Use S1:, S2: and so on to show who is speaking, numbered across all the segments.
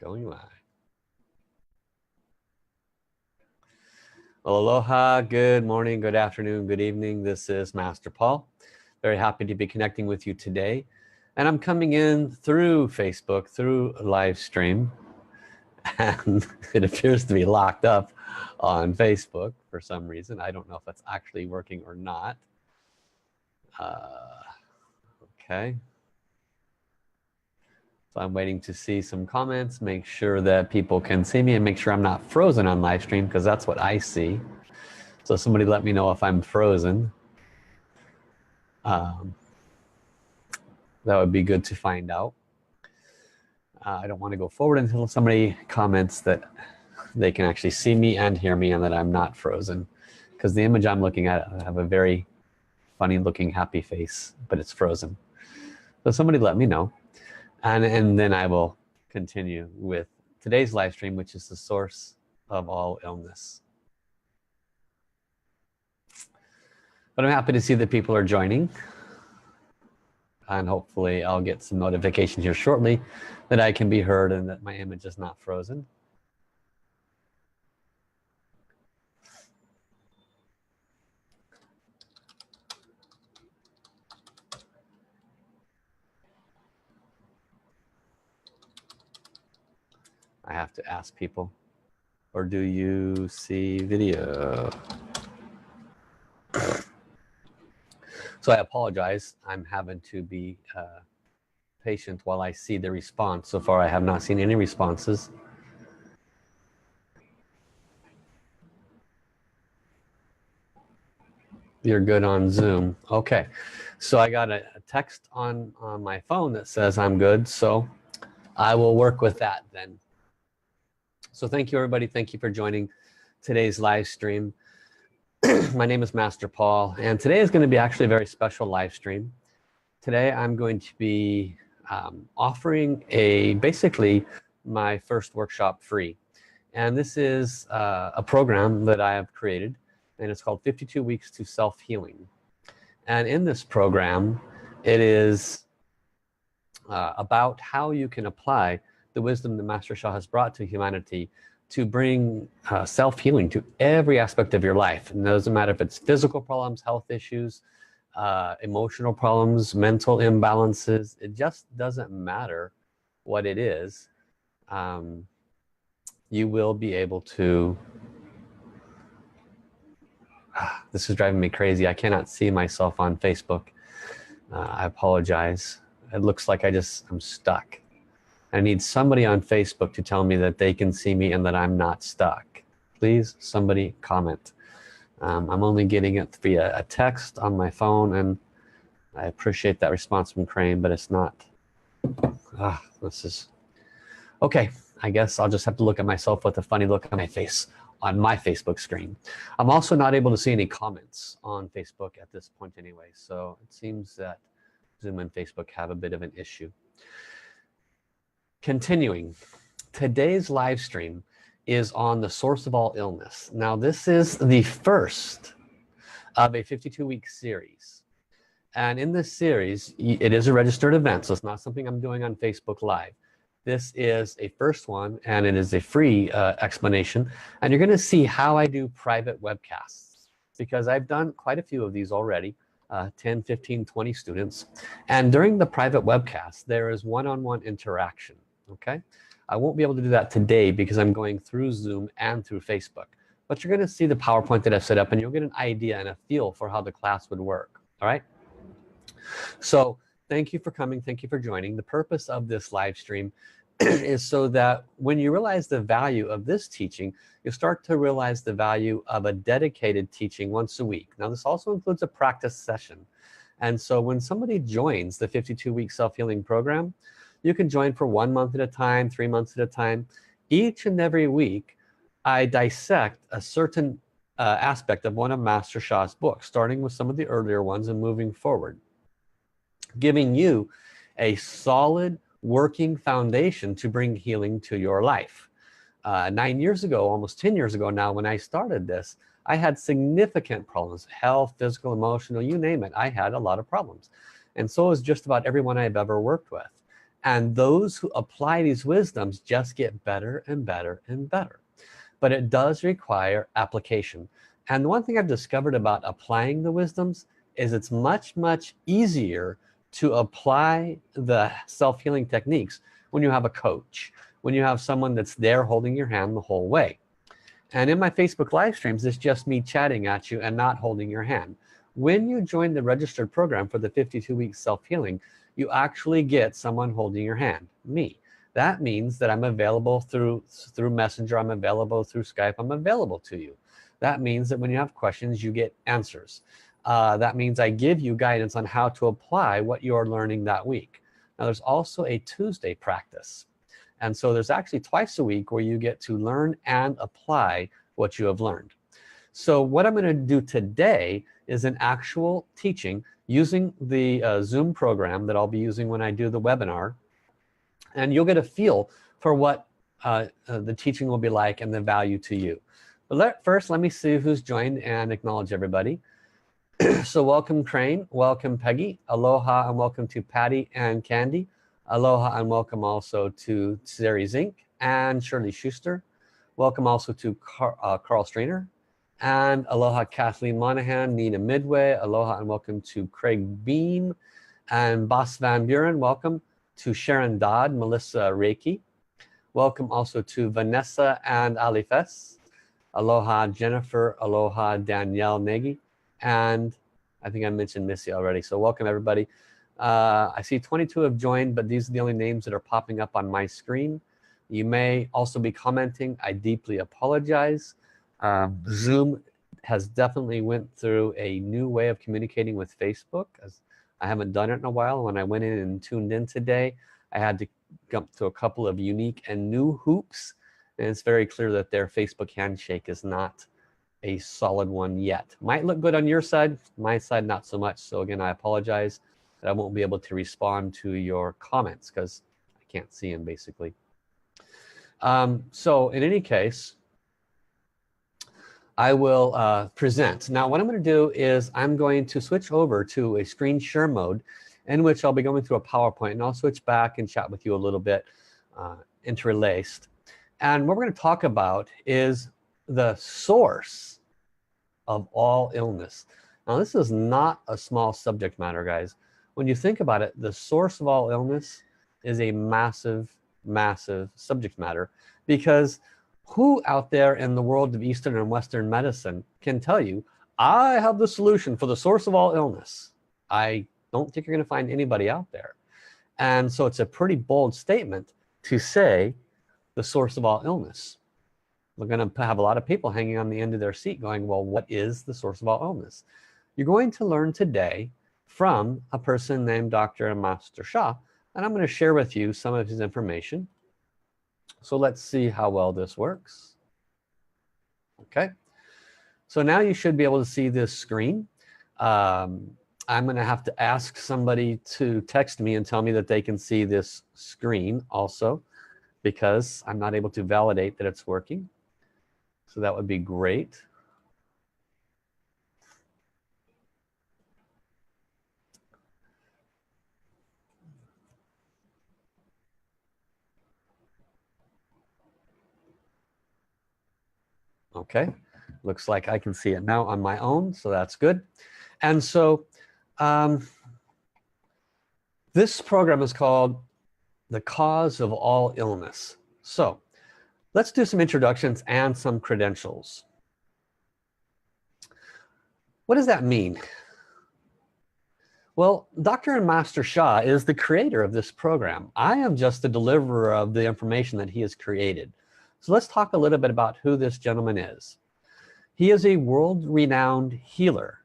S1: Going live. Well, aloha, good morning, good afternoon, good evening. This is Master Paul. Very happy to be connecting with you today. And I'm coming in through Facebook, through a live stream. And it appears to be locked up on Facebook for some reason. I don't know if that's actually working or not. Okay. So I'm waiting to see some comments, make sure that people can see me and make sure I'm not frozen on live stream, because that's what I see. So somebody let me know if I'm frozen. That would be good to find out. I don't want to go forward until somebody comments that they can actually see me and hear me and that I'm not frozen, because the image I'm looking at, I have a very funny looking happy face, but it's frozen. So somebody let me know, and then I will continue with today's live stream, which is the source of all illness. But I'm happy to see that people are joining, and hopefully I'll get some notification here shortly that I can be heard and that my image is not frozen. I have to ask people, or do you see video? So I apologize, I'm having to be patient while I see the response. So far I have not seen any responses. You're good on Zoom. Okay, so I got a text on my phone that says I'm good, so I will work with that then. So thank you everybody, thank you for joining today's live stream. My name is Master Paul, and today is going to be actually a very special live stream. Today I'm going to be offering basically my first workshop free. And this is a program that I have created, and it's called 52 Weeks to Self-Healing. And in this program, it is about how you can apply the wisdom that Master Sha has brought to humanity to bring self-healing to every aspect of your life. And it doesn't matter if it's physical problems, health issues, emotional problems, mental imbalances. It just doesn't matter what it is. You will be able to... This is driving me crazy. I cannot see myself on Facebook. I apologize. It looks like I'm stuck. I need somebody on Facebook to tell me that they can see me and that I'm not stuck. Please, somebody comment. I'm only getting it via a text on my phone, and I appreciate that response from Crane, but it's not. This is... Okay, I guess I'll just have to look at myself with a funny look on my face on my Facebook screen. I'm also not able to see any comments on Facebook at this point anyway, so it seems that Zoom and Facebook have a bit of an issue. Continuing, today's live stream is on the source of all illness. Now this is the first of a 52-week series, and in this series it is a registered event, so it's not something I'm doing on Facebook Live. This is a first one, and it is a free explanation, and you're gonna see how I do private webcasts, because I've done quite a few of these already, 10, 15, 20 students, and during the private webcast there is one-on-one interaction. Okay, I won't be able to do that today because I'm going through Zoom and through Facebook, but you're going to see the PowerPoint that I've set up, and you'll get an idea and a feel for how the class would work. All right, so thank you for coming, thank you for joining. The purpose of this live stream is so that when you realize the value of this teaching, you start to realize the value of a dedicated teaching once a week. Now this also includes a practice session, and so when somebody joins the 52-week self-healing program, you can join for 1 month at a time, 3 months at a time. Each and every week, I dissect a certain aspect of one of Master Sha's books, starting with some of the earlier ones and moving forward, giving you a solid working foundation to bring healing to your life. 9 years ago, almost 10 years ago now, when I started this, I had significant problems, health, physical, emotional, you name it. I had a lot of problems. And so is just about everyone I've ever worked with. and those who apply these wisdoms just get better and better and better. But it does require application. And the one thing I've discovered about applying the wisdoms is it's much easier to apply the self-healing techniques when you have a coach, when you have someone that's there holding your hand the whole way. And in my Facebook live streams, it's just me chatting at you and not holding your hand. When you join the registered program for the 52-week self-healing, you actually get someone holding your hand, me. That means that I'm available through Messenger, I'm available through Skype, I'm available to you. That means that when you have questions, you get answers. That means I give you guidance on how to apply what you're learning that week. Now there's also a Tuesday practice. And so there's actually twice a week where you get to learn and apply what you have learned. So what I'm going to do today is an actual teaching using the Zoom program that I'll be using when I do the webinar. And you'll get a feel for what the teaching will be like and the value to you. But first, let me see who's joined and acknowledge everybody. So welcome Crane, welcome Peggy, aloha and welcome to Patty and Candy. Aloha and welcome also to Zeri Zink and Shirley Schuster. Welcome also to Carl Strainer. And aloha Kathleen Monahan, Nina Midway. Aloha and welcome to Craig Beam. And Bas Van Buren, welcome to Sharon Dodd, Melissa Reiki. Welcome also to Vanessa and Alifes. Aloha Jennifer, aloha Danielle Nagy. And I think I mentioned Missy already, so welcome everybody. I see 22 have joined, but these are the only names that are popping up on my screen. You may also be commenting. I deeply apologize. Zoom has definitely went through a new way of communicating with Facebook, as I haven't done it in a while. When I went in and tuned in today, I had to jump through a couple of unique and new hoops, and it's very clear that their Facebook handshake is not a solid one yet. Might look good on your side, my side not so much. So again, I apologize that I won't be able to respond to your comments because I can't see them basically. So in any case, I will present. Now what I'm going to do is I'm going to switch over to a screen share mode in which I'll be going through a PowerPoint, and I'll switch back and chat with you a little bit interlaced. And what we're going to talk about is the source of all illness. Now this is not a small subject matter, guys. When you think about it, the source of all illness is a massive subject matter, because who out there in the world of Eastern and Western medicine can tell you, I have the solution for the source of all illness? I don't think you're going to find anybody out there. And so it's a pretty bold statement to say the source of all illness. We're going to have a lot of people hanging on the end of their seat going, well, what is the source of all illness? You're going to learn today from a person named Dr. Master Shah, and I'm going to share with you some of his information. So let's see how well this works. Okay, so now you should be able to see this screen. I'm going to have to ask somebody to text me and tell me that they can see this screen also, because I'm not able to validate that it's working. So that would be great. Okay, looks like I can see it now on my own, so that's good. And so this program is called The Cause of All Illness. So let's do some introductions and some credentials. What does that mean? Well, Dr. and Master Shah is the creator of this program. I am just the deliverer of the information that he has created. So let's talk a little bit about who this gentleman is. He is a world-renowned healer.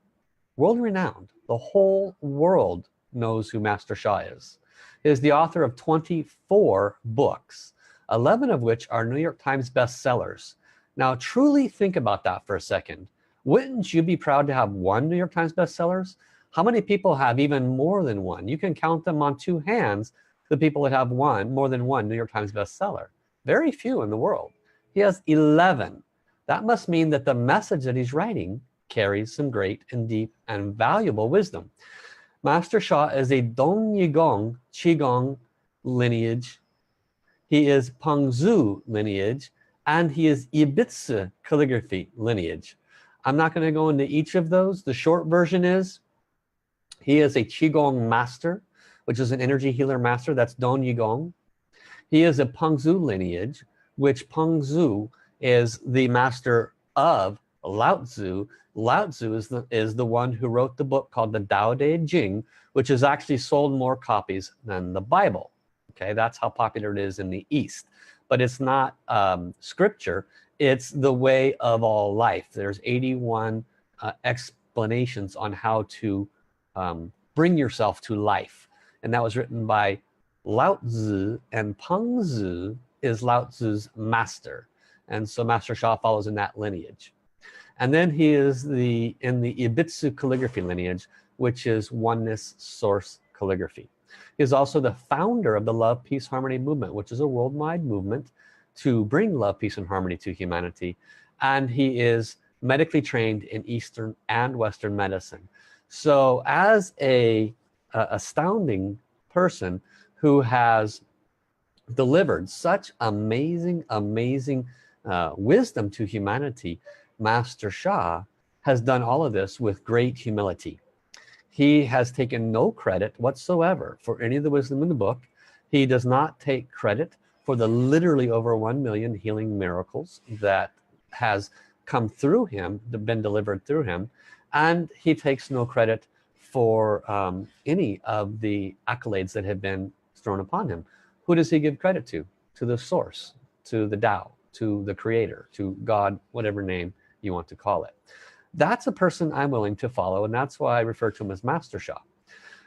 S1: World-renowned. The whole world knows who Master Shah is. He is the author of 24 books, 11 of which are New York Times bestsellers. Now truly think about that for a second. Wouldn't you be proud to have one New York Times bestsellers? How many people have even more than one? You can count them on two hands, the people that have more than one New York Times bestseller. Very few in the world. He has 11. That must mean that the message that he's writing carries some great and deep and valuable wisdom. Master Shah is a Dong Yigong Qigong lineage, he is Pengzu lineage, and he is Ibitsu calligraphy lineage. I'm not going to go into each of those. The short version is he is a Qigong master, which is an energy healer master. That's Don Yigong. He is a Pengzu lineage, which Pengzu is the master of Lao Tzu. Lao Tzu is the one who wrote the book called the Tao Te Ching, which has actually sold more copies than the Bible. Okay, that's how popular it is in the East. But it's not scripture, it's the way of all life. There's 81 explanations on how to bring yourself to life. And that was written by Lao Tzu, and Pengzu is Lao Tzu's master. And so Master Sha follows in that lineage. And then he is in the Ibitsu calligraphy lineage, which is oneness source calligraphy. He is also the founder of the Love, Peace, Harmony movement, which is a worldwide movement to bring love, peace, and harmony to humanity. And he is medically trained in Eastern and Western medicine. So as a astounding person who has delivered such amazing wisdom to humanity, Master Sha has done all of this with great humility. He has taken no credit whatsoever for any of the wisdom in the book. He does not take credit for the literally over 1 million healing miracles that has come through him, been delivered through him, and he takes no credit for any of the accolades that have been thrown upon him. Who does he give credit to? To the source, to the Tao, to the creator, to God, whatever name you want to call it. That's a person I'm willing to follow, and that's why I refer to him as Master Sha.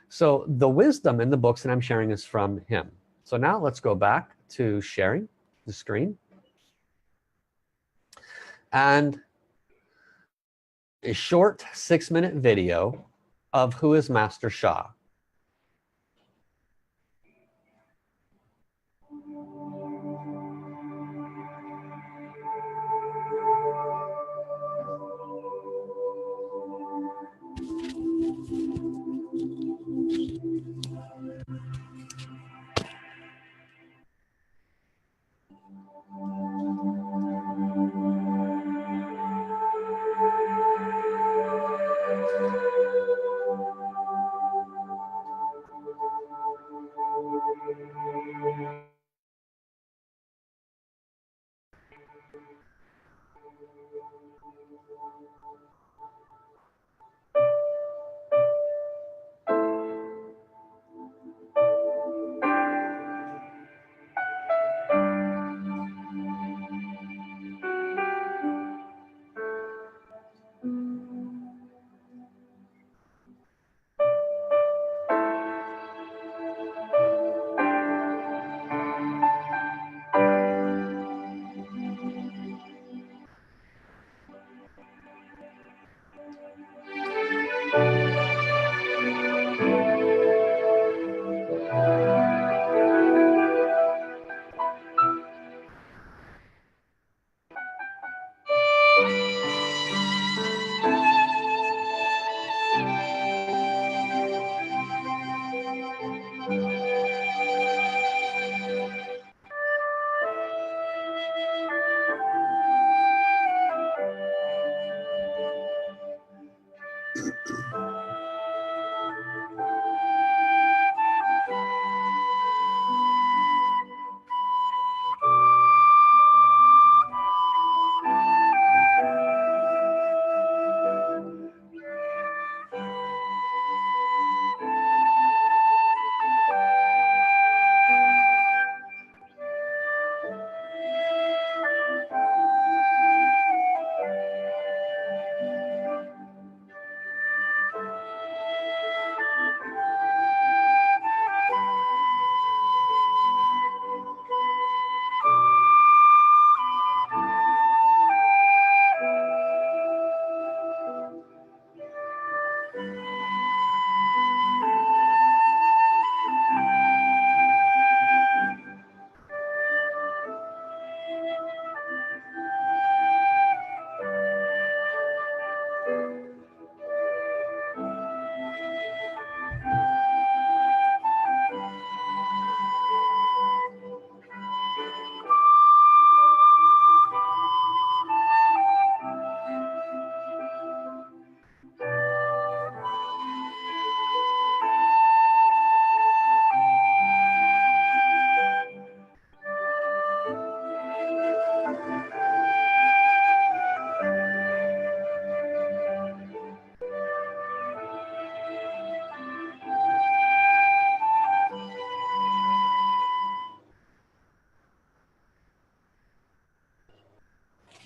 S1: So the wisdom in the books that I'm sharing is from him. So now let's go back to sharing the screen. And a short 6-minute video of who is Master Sha.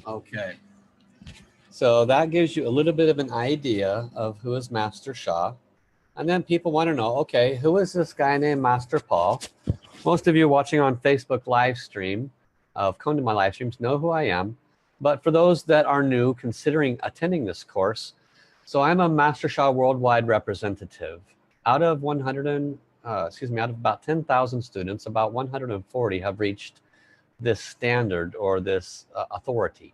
S1: Okay. So that gives you a little bit of an idea of who is Master Sha. And then people want to know, okay, who is this guy named Master Paul? Most of you watching on Facebook live stream, come to my live streams, know who I am. But for those that are new, considering attending this course, so I'm a Master Sha Worldwide representative. Out of out of about 10,000 students, about 140 have reached this standard or this authority.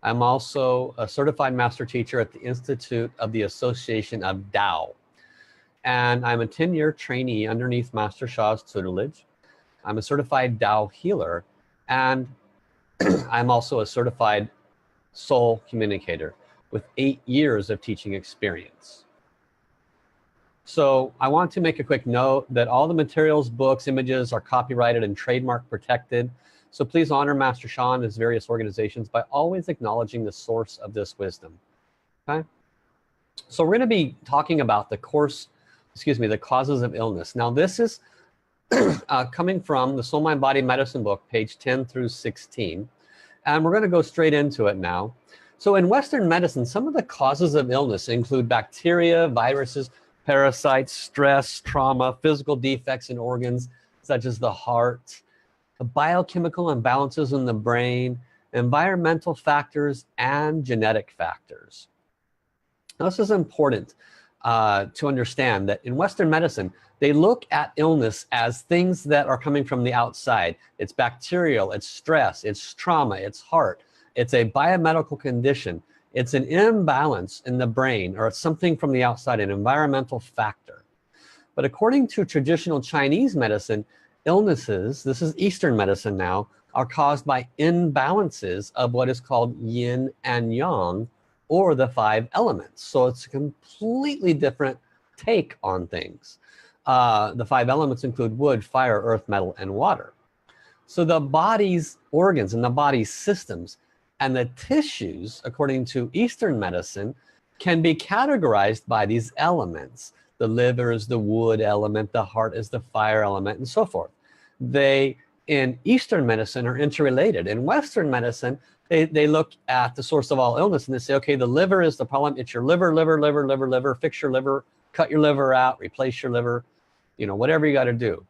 S1: I'm also a certified master teacher at the Institute of the Association of Tao. And I'm a 10-year trainee underneath Master Sha's tutelage. I'm a certified Tao healer, and I'm also a certified soul communicator with 8 years of teaching experience. So I want to make a quick note that all the materials, books, images are copyrighted and trademark protected. So please honor Master Sha and his various organizations by always acknowledging the source of this wisdom. Okay? So we're going to be talking about the causes of illness. Now this is coming from the Soul Mind Body Medicine book, page 10 through 16. And we're going to go straight into it now. So in Western medicine, some of the causes of illness include bacteria, viruses, parasites, stress, trauma, physical defects in organs such as the heart, biochemical imbalances in the brain, environmental factors, and genetic factors. Now, this is important to understand that in Western medicine, they look at illness as things that are coming from the outside. It's bacterial, it's stress, it's trauma, it's heart, it's a biomedical condition, it's an imbalance in the brain, or it's something from the outside, an environmental factor. But according to traditional Chinese medicine, illnesses, this is Eastern medicine now, are caused by imbalances of what is called yin and yang, or the 5 elements. So it's a completely different take on things. The 5 elements include wood, fire, earth, metal, and water. So the body's organs and the body's systems and the tissues, according to Eastern medicine, can be categorized by these elements. The liver is the wood element, the heart is the fire element, and so forth. They, in Eastern medicine, are interrelated. In Western medicine, they look at the source of all illness and they say, okay, the liver is the problem. It's your liver, fix your liver, cut your liver out, replace your liver, you know, whatever you got to do.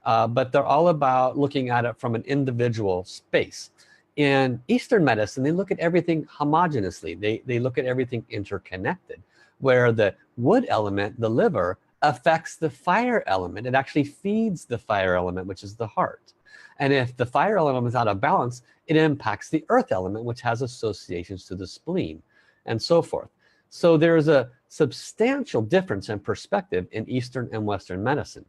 S1: But they're all about looking at it from an individual space. In Eastern medicine, they look at everything homogeneously. They look at everything interconnected, where the wood element, the liver, affects the fire element. It actually feeds the fire element, which is the heart. And if the fire element is out of balance, it impacts the earth element, which has associations to the spleen, and so forth. So there's a substantial difference in perspective in Eastern and Western medicine.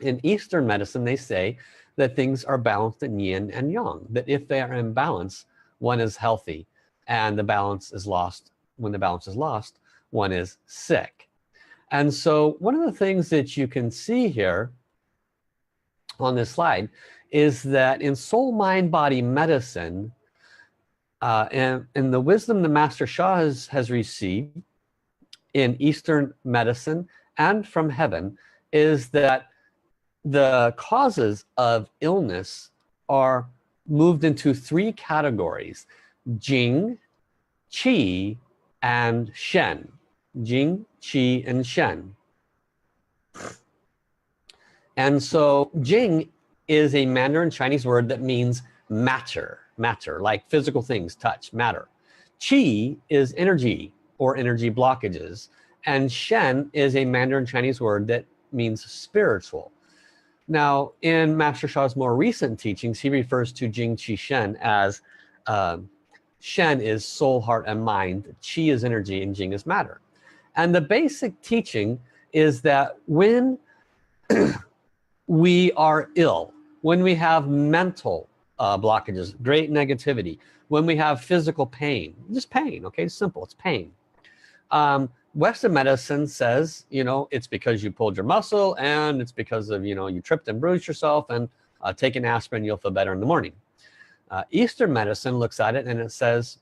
S1: In Eastern medicine, they say that things are balanced in yin and yang, that if they are in balance, one is healthy, and the balance is lost. When the balance is lost, one is sick. And so one of the things that you can see here on this slide is that in soul, mind, body medicine, and the wisdom the Master Sha has received in Eastern medicine and from heaven, is that the causes of illness are moved into 3 categories: Jing, Qi, and Shen. Jing, Qi, and Shen. And so Jing is a Mandarin Chinese word that means matter, like physical things, touch, matter. Qi is energy or energy blockages. And Shen is a Mandarin Chinese word that means spiritual. Now, in Master Sha's more recent teachings, he refers to Jing, Qi, Shen as Shen is soul, heart, and mind. Qi is energy, and Jing is matter. And the basic teaching is that when we are ill, when we have mental blockages, great negativity, when we have physical pain, just pain, okay, it's simple, it's pain. Western medicine says, you know, it's because you pulled your muscle, and it's because of, you know, you tripped and bruised yourself, and take an aspirin, you'll feel better in the morning. Eastern medicine looks at it and it says,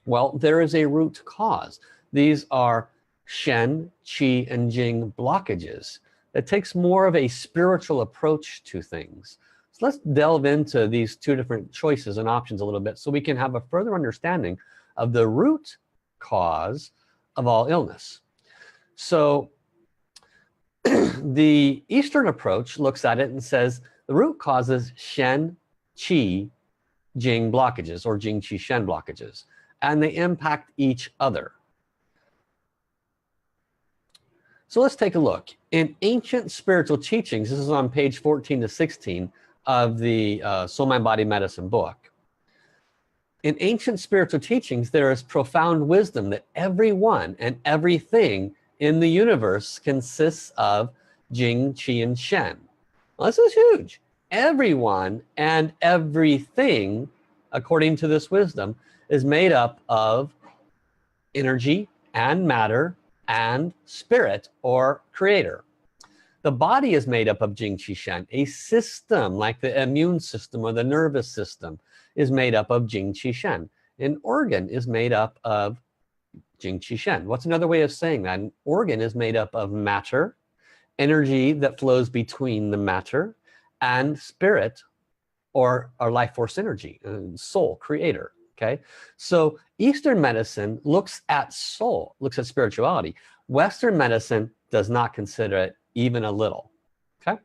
S1: well, there is a root cause. These are Shen, Qi, and Jing blockages. It takes more of a spiritual approach to things. So let's delve into these two different choices and options a little bit so we can have a further understanding of the root cause of all illness. So the Eastern approach looks at it and says the root cause is Shen, Qi, Jing blockages, or Jing, Qi, Shen blockages, and they impact each other. So let's take a look. In ancient spiritual teachings, this is on page 14 to 16 of the Soul, Mind, Body, Medicine book. In ancient spiritual teachings, there is profound wisdom that everyone and everything in the universe consists of Jing, Qi, and Shen. Well, this is huge. Everyone and everything, according to this wisdom, is made up of energy and matter and spirit or creator. The body is made up of Jing, Qi, Shen. A system like the immune system or the nervous system is made up of Jing, Qi, Shen. An organ is made up of Jing, Qi, Shen. What's another way of saying that? An organ is made up of matter, energy that flows between the matter, and spirit or our life force energy, soul, creator. Okay, so Eastern medicine looks at soul, looks at spirituality. Western medicine does not consider it even a little. Okay,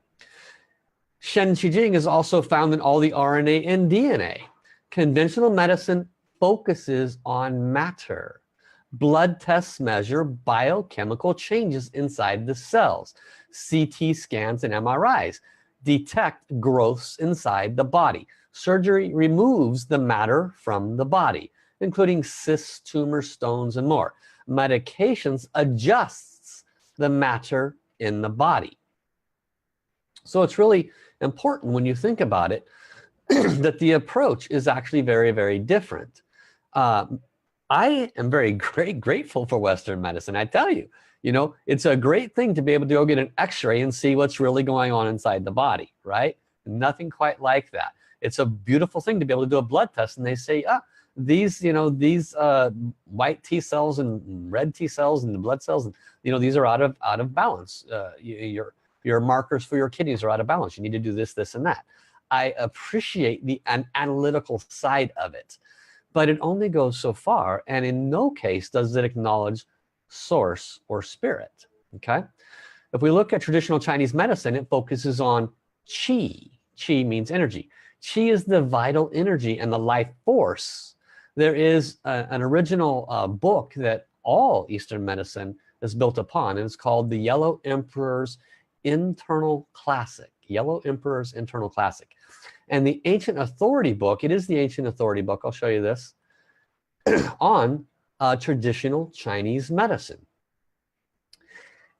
S1: Shen Qi Jing is also found in all the RNA and DNA. Conventional medicine focuses on matter. Blood tests measure biochemical changes inside the cells. CT scans and MRIs detect growths inside the body. Surgery removes the matter from the body, including cysts, tumors, stones, and more. Medications adjusts the matter in the body. So it's really important when you think about it that the approach is actually very, very different. I am very grateful for Western medicine. I tell you, it's a great thing to be able to go get an x-ray and see what's really going on inside the body, right? Nothing quite like that. It's a beautiful thing to be able to do a blood test and they say, these white T cells and red T cells and the blood cells, these are out of balance. Your markers for your kidneys are out of balance. You need to do this, this, and that. I appreciate the analytical side of it, but it only goes so far, and in no case does it acknowledge source or spirit. Okay, if we look at traditional Chinese medicine, it focuses on qi. Qi means energy. Qi is the vital energy and the life force. There is an original book that all Eastern medicine is built upon, and it's called the Yellow Emperor's Internal Classic. Yellow Emperor's Internal Classic. And the Ancient Authority book, it is the Ancient Authority book, I'll show you this, on traditional Chinese medicine.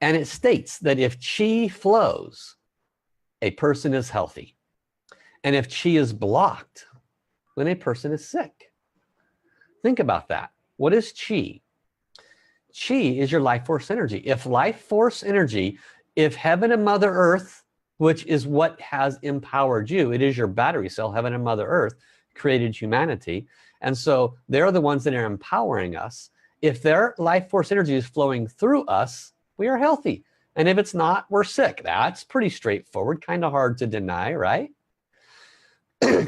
S1: And it states that if qi flows, a person is healthy. And if qi is blocked, then a person is sick. Think about that. What is qi? Qi is your life force energy. If life force energy, if heaven and Mother Earth, which is what has empowered you, it is your battery cell, heaven and Mother Earth created humanity. And so they're the ones that are empowering us. If their life force energy is flowing through us, we are healthy. And if it's not, we're sick. That's pretty straightforward, kind of hard to deny, right?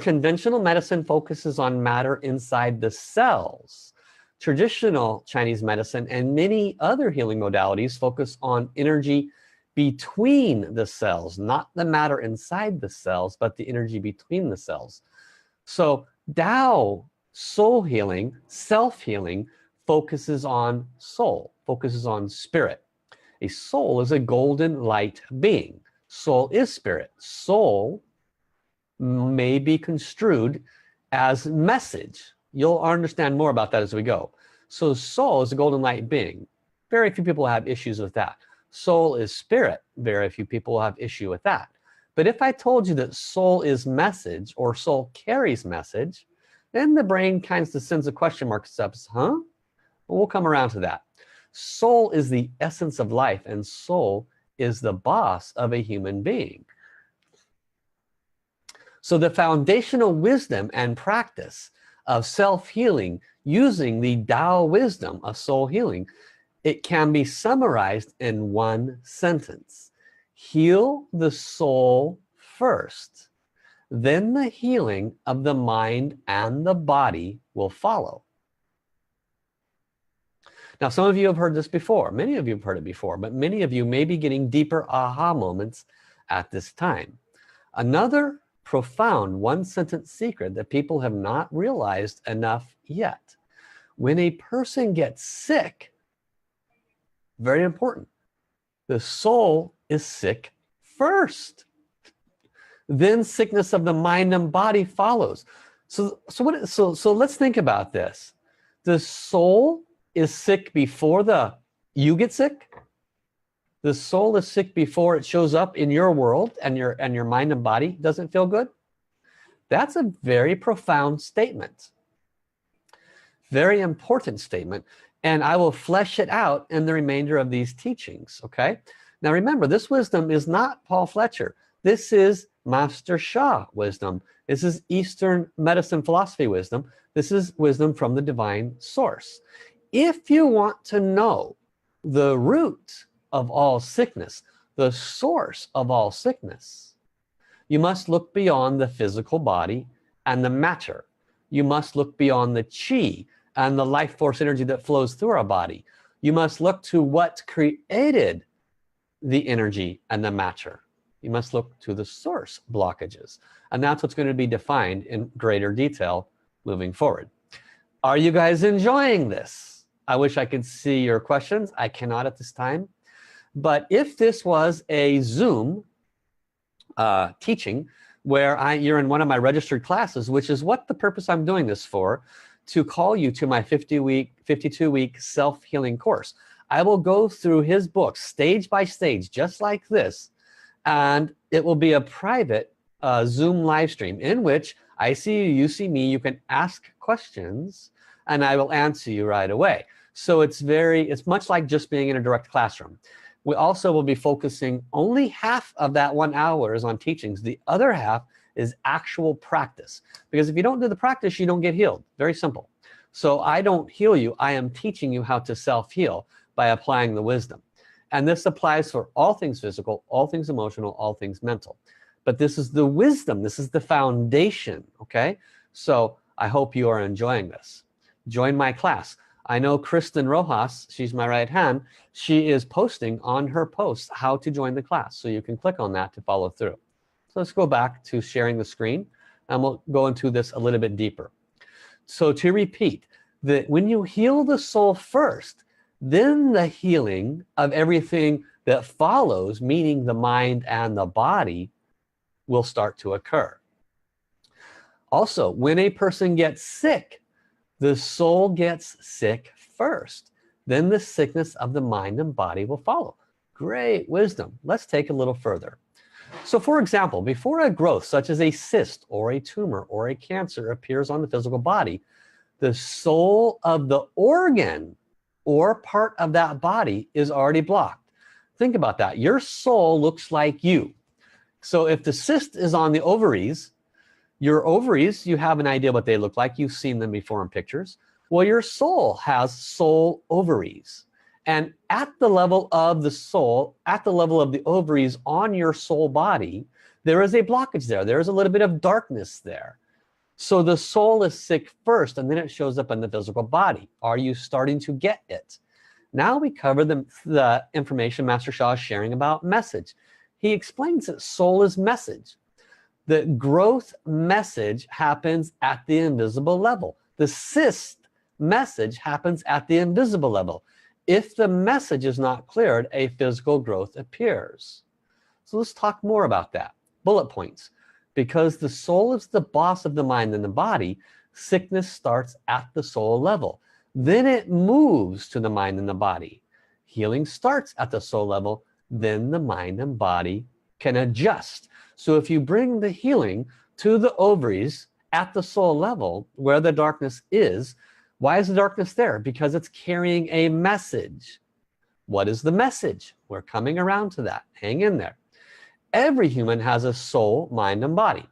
S1: Conventional medicine focuses on matter inside the cells. Traditional Chinese medicine and many other healing modalities focus on energy between the cells, not the matter inside the cells, but the energy between the cells. So Tao soul healing, self-healing, focuses on soul, focuses on spirit. A soul is a golden light being. Soul is spirit. Soul may be construed as message. You'll understand more about that as we go. So soul is a golden light being. Very few people have issues with that. Soul is spirit. Very few people have issue with that. But if I told you that soul is message or soul carries message, then the brain kind of sends a question mark up. Huh? Well, we'll come around to that. Soul is the essence of life, and soul is the boss of a human being. So the foundational wisdom and practice of self-healing using the Tao wisdom of soul healing, it can be summarized in one sentence. Heal the soul first, then the healing of the mind and the body will follow. Now, some of you have heard this before. Many of you have heard it before, but many of you may be getting deeper aha moments at this time. Another profound one-sentence secret that people have not realized enough yet. When a person gets sick, very important, the soul is sick first. Then sickness of the mind and body follows. So let's think about this. The soul is sick before you get sick. The soul is sick before it shows up in your world and your mind and body doesn't feel good. That's a very profound statement. Very important statement. And I will flesh it out in the remainder of these teachings, okay? Now remember, this wisdom is not Paul Fletcher. This is Master Sha wisdom. This is Eastern medicine philosophy wisdom. This is wisdom from the divine source. If you want to know the root of all sickness, the source of all sickness, you must look beyond the physical body and the matter. You must look beyond the chi and the life force energy that flows through our body. You must look to what created the energy and the matter. You must look to the source blockages. And that's what's going to be defined in greater detail moving forward. Are you guys enjoying this? I wish I could see your questions. I cannot at this time. But if this was a Zoom teaching where you're in one of my registered classes, which is what the purpose I'm doing this for, to call you to my 52-week self-healing course. I will go through his book stage by stage, just like this, and it will be a private Zoom live stream in which I see you, you see me, you can ask questions, and I will answer you right away. So it's much like just being in a direct classroom. We also will be focusing only half of that 1 hour is on teachings. The other half is actual practice. Because if you don't do the practice, you don't get healed. Very simple. So I don't heal you. I am teaching you how to self-heal by applying the wisdom. And this applies for all things physical, all things emotional, all things mental. But this is the wisdom. This is the foundation. Okay? So I hope you are enjoying this. Join my class. I know Kristen Rojas, she's my right hand, she is posting on her posts how to join the class. So you can click on that to follow through. So let's go back to sharing the screen and we'll go into this a little bit deeper. So to repeat, that when you heal the soul first, then the healing of everything that follows, meaning the mind and the body, will start to occur. Also, when a person gets sick, the soul gets sick first. Then the sickness of the mind and body will follow. Great wisdom. Let's take a little further. So for example, before a growth such as a cyst or a tumor or a cancer appears on the physical body, the soul of the organ or part of that body is already blocked. Think about that. Your soul looks like you. So if the cyst is on the ovaries, your ovaries, you have an idea what they look like. You've seen them before in pictures. Well, your soul has soul ovaries. And at the level of the soul, at the level of the ovaries on your soul body, there is a blockage there. There is a little bit of darkness there. So the soul is sick first, and then it shows up in the physical body. Are you starting to get it? Now we cover the information Master Sha is sharing about message. He explains that soul is message. The growth message happens at the invisible level. The cyst message happens at the invisible level. If the message is not cleared, a physical growth appears. So let's talk more about that. Bullet points. Because the soul is the boss of the mind and the body, sickness starts at the soul level. Then it moves to the mind and the body. Healing starts at the soul level, then the mind and body can adjust. So if you bring the healing to the ovaries at the soul level where the darkness is, why is the darkness there? Because it's carrying a message. What is the message? We're coming around to that. Hang in there. Every human has a soul, mind, and body.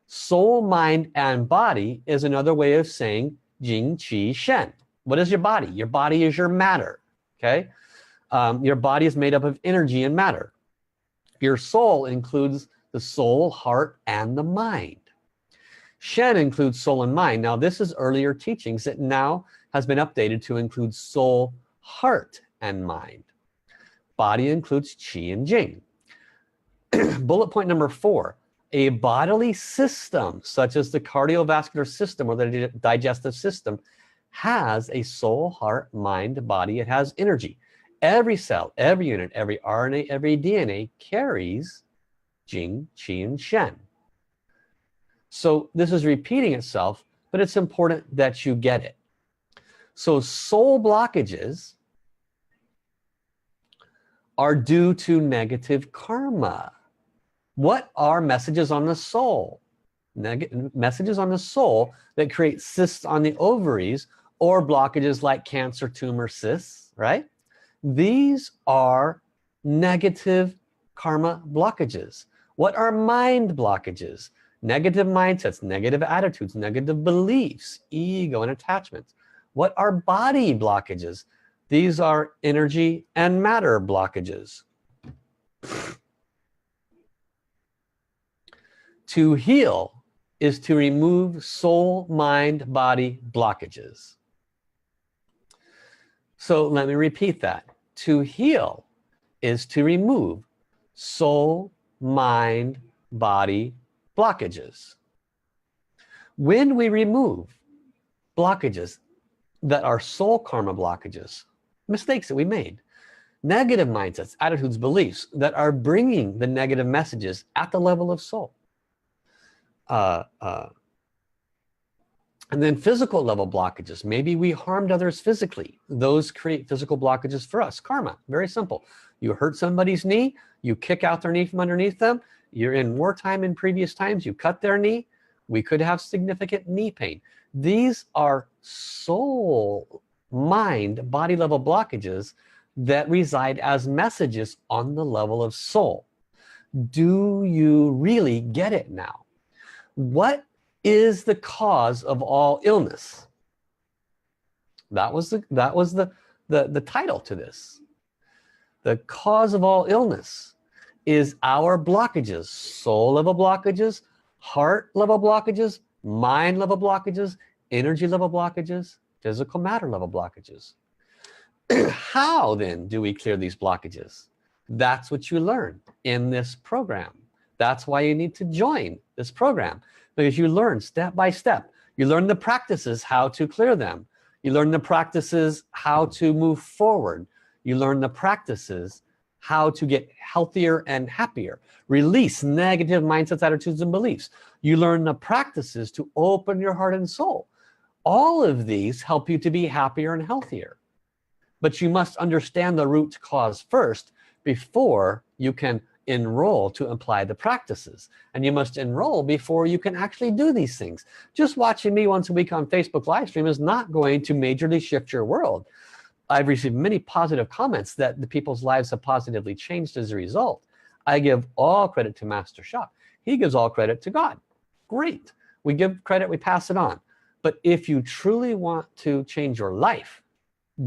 S1: Soul, mind, and body is another way of saying Jing, Qi, Shen. What is your body? Your body is your matter. Okay? Your body is made up of energy and matter. Your soul includes the soul, heart, and the mind. Shen includes soul and mind. Now this is earlier teachings that now has been updated to include soul, heart, and mind. Body includes qi and jing. Bullet point number 4, a bodily system such as the cardiovascular system or the digestive system has a soul, heart, mind, body. It has energy. Every cell, every unit, every RNA, every DNA carries Jing, Qi, and Shen. So this is repeating itself, but it's important that you get it. So soul blockages are due to negative karma. What are messages on the soul? Messages on the soul that create cysts on the ovaries or blockages like cancer, tumor, cysts, right? These are negative karma blockages. What are mind blockages? Negative mindsets, negative attitudes, negative beliefs, ego and attachments. What are body blockages? These are energy and matter blockages. To heal is to remove soul, mind, body blockages. So let me repeat that. To heal is to remove soul, mind, body blockages. When we remove blockages that are soul karma blockages, mistakes that we made, negative mindsets, attitudes, beliefs that are bringing the negative messages at the level of soul, and then physical level blockages. Maybe we harmed others physically. Those create physical blockages for us. Karma, very simple. You hurt somebody's knee, you kick out their knee from underneath them. You're in wartime in previous times, you cut their knee. We could have significant knee pain. These are soul, mind, body level blockages that reside as messages on the level of soul. Do you really get it now? What is the cause of all illness? That was the title to this. The cause of all illness is our blockages, soul level blockages, heart level blockages, mind level blockages, energy level blockages, physical matter level blockages. How then do we clear these blockages? That's what you learn in this program. That's why you need to join this program, because you learn step by step. You learn the practices, how to clear them. You learn the practices, how to move forward. You learn the practices, how to get healthier and happier. Release negative mindsets, attitudes, and beliefs. You learn the practices to open your heart and soul. All of these help you to be happier and healthier. But you must understand the root cause first before you can enroll to apply the practices. And you must enroll before you can actually do these things. Just watching me once a week on Facebook live stream is not going to majorly shift your world. I've received many positive comments that the people's lives have positively changed as a result. I give all credit to Master Sha. He gives all credit to God. Great. We give credit, we pass it on. But if you truly want to change your life,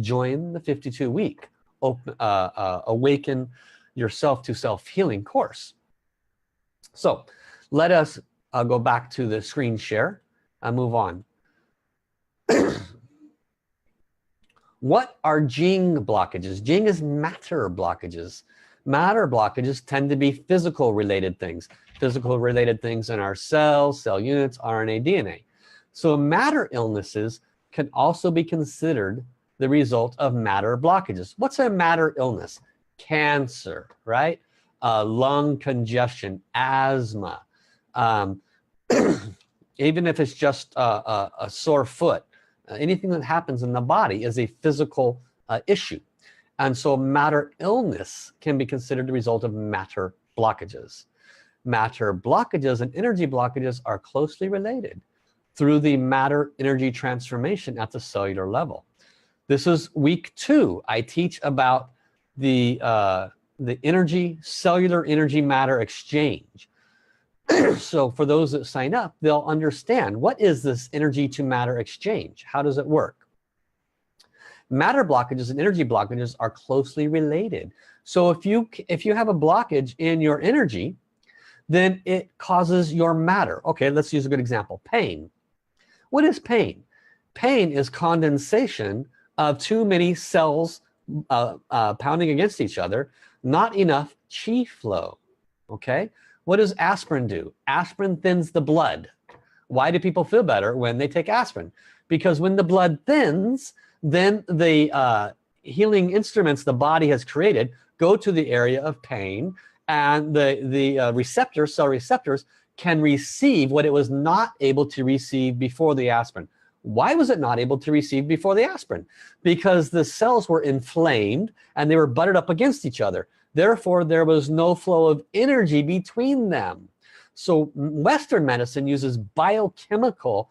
S1: join the 52-week Awaken Yourself to Self-Healing course. So let us go back to the screen share and move on. What are Jing blockages? Jing is matter blockages. Matter blockages tend to be physical related things. Physical related things in our cells, cell units, RNA, DNA. So matter illnesses can also be considered the result of matter blockages. What's a matter illness? Cancer, right? Lung congestion, asthma. Even if it's just a sore foot, anything that happens in the body is a physical issue. And so matter illness can be considered the result of matter blockages. Matter blockages and energy blockages are closely related through the matter energy transformation at the cellular level. This is week 2. I teach about the energy, cellular energy matter exchange. So for those that sign up, they'll understand, what is this energy to matter exchange? How does it work? Matter blockages and energy blockages are closely related. So if you have a blockage in your energy, then it causes your matter. Okay, let's use a good example. Pain. What is pain? Pain is condensation of too many cells pounding against each other, not enough chi flow. Okay, what does aspirin do? Aspirin thins the blood. Why do people feel better when they take aspirin? Because when the blood thins, then the healing instruments the body has created go to the area of pain, and the receptors, cell receptors, can receive what it was not able to receive before the aspirin. Why was it not able to receive before the aspirin? Because the cells were inflamed and they were butted up against each other. Therefore, there was no flow of energy between them. So Western medicine uses biochemical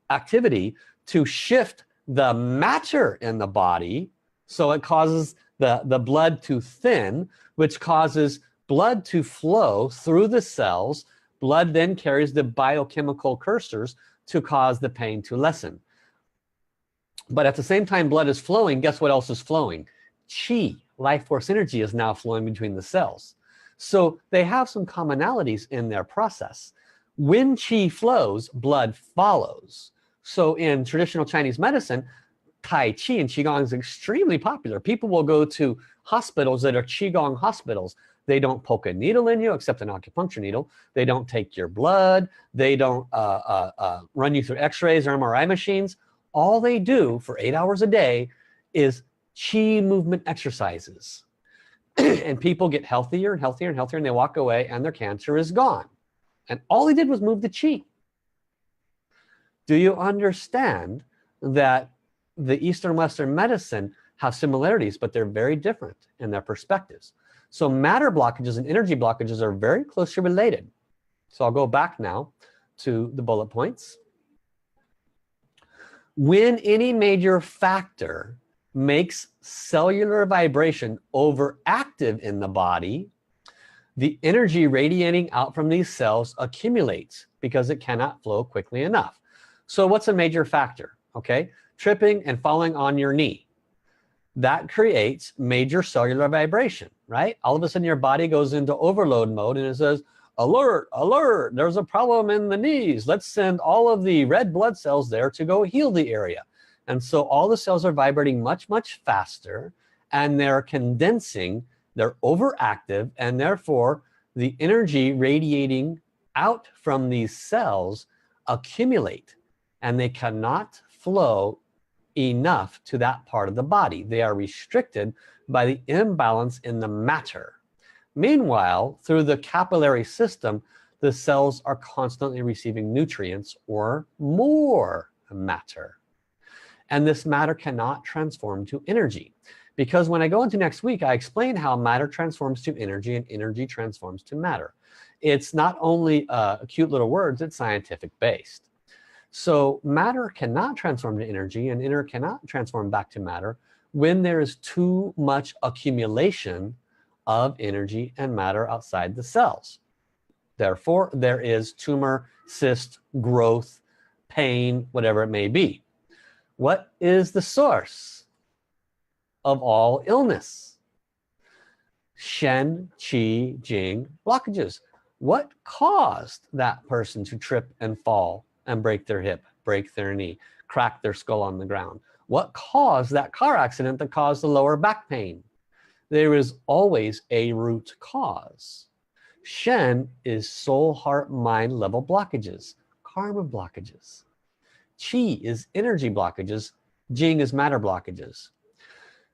S1: activity to shift the matter in the body, so it causes the blood to thin, which causes blood to flow through the cells. Blood then carries the biochemical cursors to cause the pain to lessen. But at the same time blood is flowing, guess what else is flowing? Chi, life force energy, is now flowing between the cells. So they have some commonalities in their process. When chi flows, blood follows. So in traditional Chinese medicine, Tai Chi and Qigong is extremely popular. People will go to hospitals that are Qigong hospitals. They don't poke a needle in you except an acupuncture needle. They don't take your blood. They don't run you through x-rays or MRI machines. All they do for 8 hours a day is Qi movement exercises. And people get healthier and healthier and healthier, and they walk away and their cancer is gone. And all they did was move the Qi. Do you understand that the Eastern Western medicine have similarities, but they're very different in their perspectives? So matter blockages and energy blockages are very closely related. So I'll go back now to the bullet points. When any major factor makes cellular vibration overactive in the body, the energy radiating out from these cells accumulates because it cannot flow quickly enough. So what's a major factor? Okay, tripping and falling on your knee. That creates major cellular vibration, right? All of a sudden your body goes into overload mode and it says, alert, alert, there's a problem in the knees. Let's send all of the red blood cells there to go heal the area. And so all the cells are vibrating much, much faster, and they're condensing, they're overactive, and therefore the energy radiating out from these cells accumulate, and they cannot flow enough to that part of the body. They are restricted by the imbalance in the matter. Meanwhile, through the capillary system, the cells are constantly receiving nutrients or more matter. And this matter cannot transform to energy. Because when I go into next week, I explain how matter transforms to energy and energy transforms to matter. It's not only cute little words, it's scientific based. So matter cannot transform to energy, and energy cannot transform back to matter when there is too much accumulation of energy and matter outside the cells. Therefore, there is tumor, cyst, growth, pain, whatever it may be. What is the source of all illness? Shen, Qi, Jing blockages. What caused that person to trip and fall and break their hip, break their knee, crack their skull on the ground? What caused that car accident that caused the lower back pain? There is always a root cause. Shen is soul, heart, mind level blockages, karma blockages. Qi is energy blockages. Jing is matter blockages.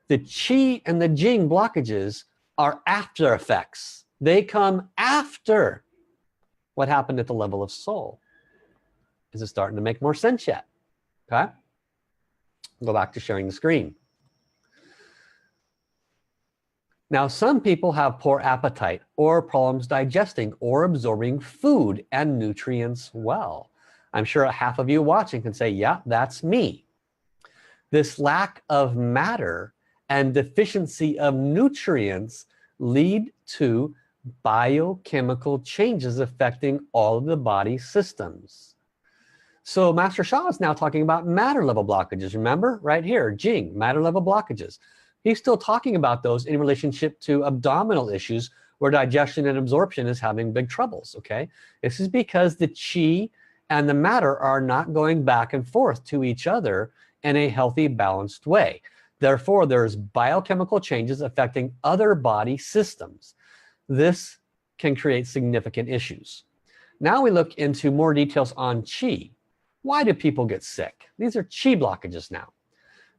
S1: The Qi and the Jing blockages are after effects. They come after what happened at the level of soul. Is it starting to make more sense yet? Okay. Go back to sharing the screen. Now, some people have poor appetite or problems digesting or absorbing food and nutrients well. I'm sure half of you watching can say, yeah, that's me. This lack of matter and deficiency of nutrients lead to biochemical changes affecting all of the body systems. So Master Sha is now talking about matter level blockages. Remember, right here, Jing, matter level blockages. He's still talking about those in relationship to abdominal issues where digestion and absorption is having big troubles, okay? This is because the chi and the matter are not going back and forth to each other in a healthy, balanced way. Therefore, there's biochemical changes affecting other body systems. This can create significant issues. Now we look into more details on chi. Why do people get sick? These are chi blockages now.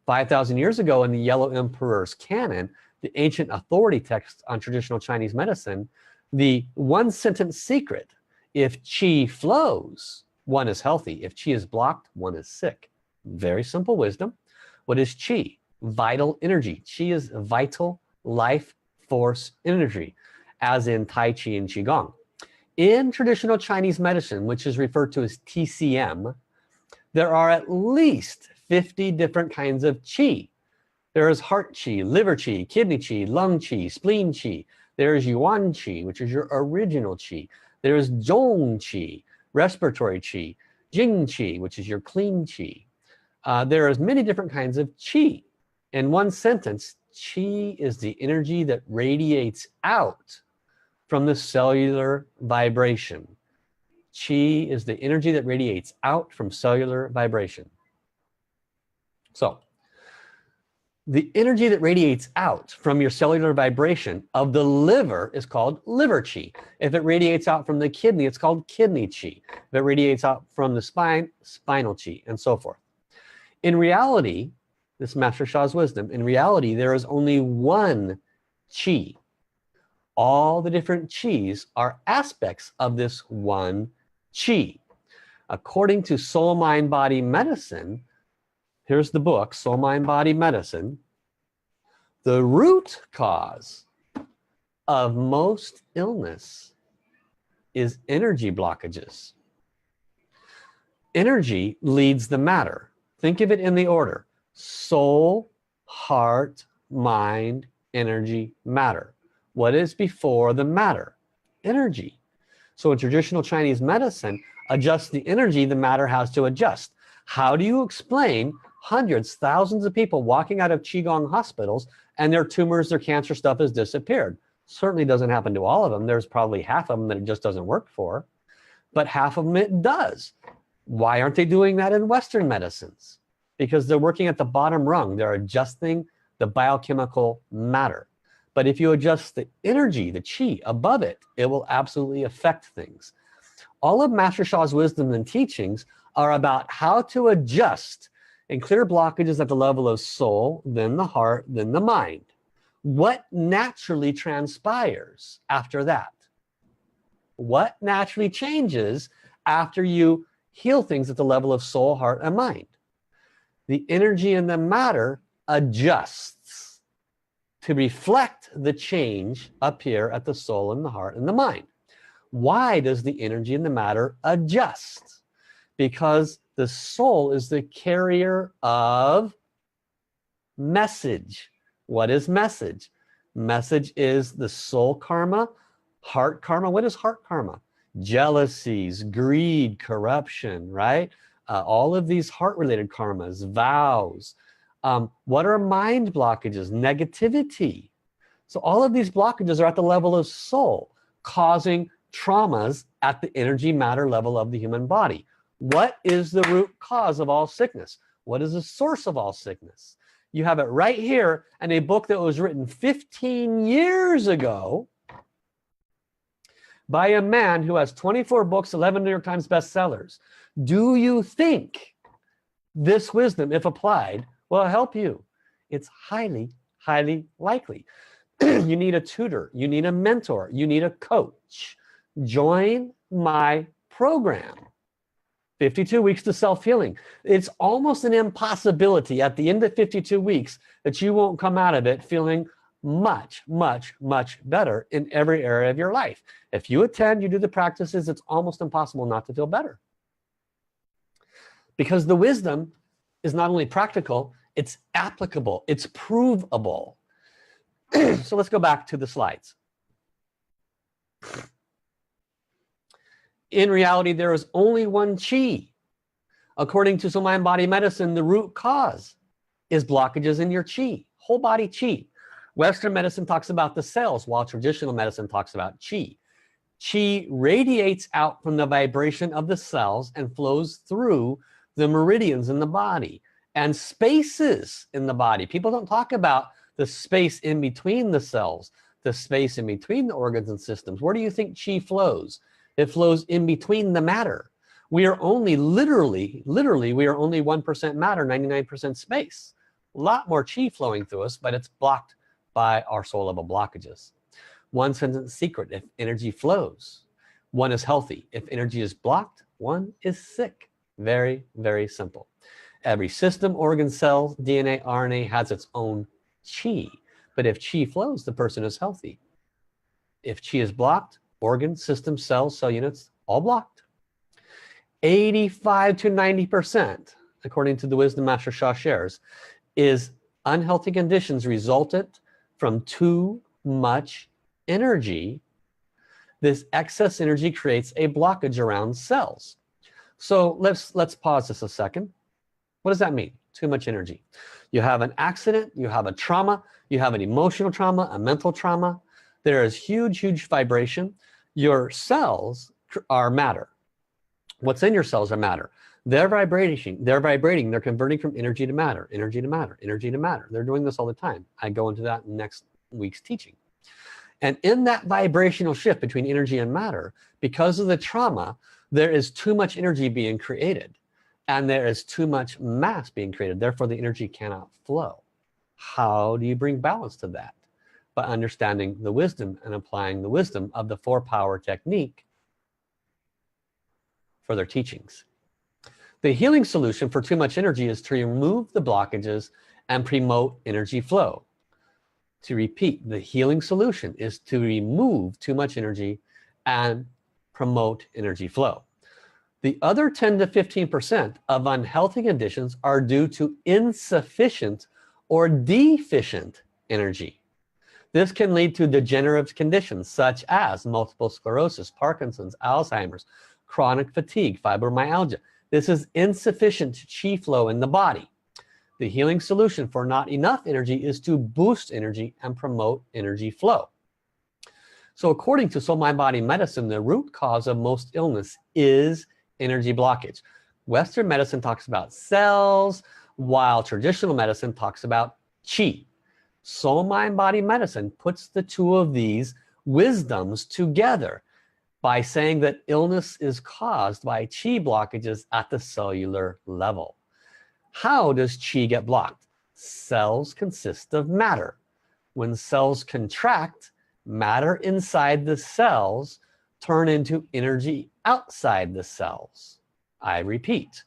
S1: 5,000 years ago in the Yellow Emperor's Canon, the ancient authority text on traditional Chinese medicine, the one sentence secret: if chi flows, one is healthy. If chi is blocked, one is sick. Very simple wisdom. What is chi? Vital energy. Chi is vital life force energy, as in Tai Chi and Qigong. In traditional Chinese medicine, which is referred to as TCM, there are at least 50 different kinds of chi. There is heart chi, liver chi, kidney chi, lung chi, spleen chi. There is yuan chi, which is your original chi. There is zhong chi, respiratory chi, jing chi, which is your clean chi. There is many different kinds of chi. In one sentence, chi is the energy that radiates out from the cellular vibration. Chi is the energy that radiates out from cellular vibration. So, the energy that radiates out from your cellular vibration of the liver is called liver chi. If it radiates out from the kidney, it's called kidney chi. If it radiates out from the spine, spinal chi, and so forth. In reality, this Master Sha's wisdom, in reality, there is only one chi. All the different chis are aspects of this one chi. According to Soul, Mind, Body Medicine, here's the book, Soul, Mind, Body Medicine, the root cause of most illness is energy blockages. Energy leads the matter. Think of it in the order: soul, heart, mind, energy, matter. What is before the matter? Energy. So in traditional Chinese medicine, adjust the energy, the matter has to adjust. How do you explain hundreds, thousands of people walking out of Qigong hospitals and their tumors, their cancer stuff has disappeared? Certainly doesn't happen to all of them. There's probably half of them that it just doesn't work for, but half of them it does. Why aren't they doing that in Western medicines? Because they're working at the bottom rung. They're adjusting the biochemical matter. But if you adjust the energy, the chi above it, it will absolutely affect things. All of Master Sha's wisdom and teachings are about how to adjust and clear blockages at the level of soul, then the heart, then the mind. What naturally transpires after that? What naturally changes after you heal things at the level of soul, heart, and mind? The energy and the matter adjusts to reflect the change up here at the soul and the heart and the mind. Why does the energy and the matter adjust? Because the soul is the carrier of message. What is message? Message is the soul karma, heart karma. What is heart karma? Jealousies, greed, corruption, right? All of these heart-related karmas, vows. What are mind blockages? Negativity. So all of these blockages are at the level of soul, causing traumas at the energy matter level of the human body. What is the root cause of all sickness? What is the source of all sickness? You have it right here in a book that was written 15 years ago by a man who has 24 books, 11 New York Times bestsellers. Do you think this wisdom, if applied, will help you? It's highly, highly likely. You need a tutor. You need a mentor. You need a coach. Join my program. 52 weeks to self-healing. It's almost an impossibility at the end of 52 weeks that you won't come out of it feeling much, much, much better in every area of your life. If you attend, you do the practices, it's almost impossible not to feel better. Because the wisdom is not only practical, it's applicable, it's provable. So let's go back to the slides. In reality, there is only one chi. According to Soul Mind Body Medicine, the root cause is blockages in your chi, whole body chi. Western medicine talks about the cells, while traditional medicine talks about chi. Chi radiates out from the vibration of the cells and flows through the meridians in the body and spaces in the body. People don't talk about the space in between the cells, the space in between the organs and systems. Where do you think chi flows? It flows in between the matter. We are only literally, we are only 1% matter, 99% space. A lot more chi flowing through us, but it's blocked by our soul level blockages. One sentence secret: if energy flows, one is healthy. If energy is blocked, one is sick. Very, very simple. Every system, organ, cell, DNA, RNA has its own chi. But if chi flows, the person is healthy. If chi is blocked, organ, system, cells, cell units, all blocked. 85 to 90%, according to the Wisdom Master Sha shares, is unhealthy conditions resultant from too much energy. This excess energy creates a blockage around cells. So let's pause this a second. What does that mean? Too much energy. You have an accident, you have a trauma, you have an emotional trauma, a mental trauma. There is huge vibration. Your cells are matter. What's in your cells are matter. They're vibrating, they're converting from energy to matter, energy to matter, energy to matter. They're doing this all the time. I go into that in next week's teaching. And in that vibrational shift between energy and matter, because of the trauma, there is too much energy being created and there is too much mass being created. Therefore, the energy cannot flow. How do you bring balance to that? By understanding the wisdom and applying the wisdom of the 4-power technique for their teachings. The healing solution for too much energy is to remove the blockages and promote energy flow. To repeat, the healing solution is to remove too much energy and promote energy flow. The other 10 to 15% of unhealthy conditions are due to insufficient or deficient energy. This can lead to degenerative conditions such as multiple sclerosis, Parkinson's, Alzheimer's, chronic fatigue, fibromyalgia. This is insufficient chi flow in the body. The healing solution for not enough energy is to boost energy and promote energy flow. So according to Soul Mind Body Medicine, the root cause of most illness is energy blockage. Western medicine talks about cells, while traditional medicine talks about chi. Soul Mind Body Medicine puts the two of these wisdoms together by saying that illness is caused by chi blockages at the cellular level. How does chi get blocked? Cells consist of matter. When cells contract, matter inside the cells turn into energy outside the cells. I repeat,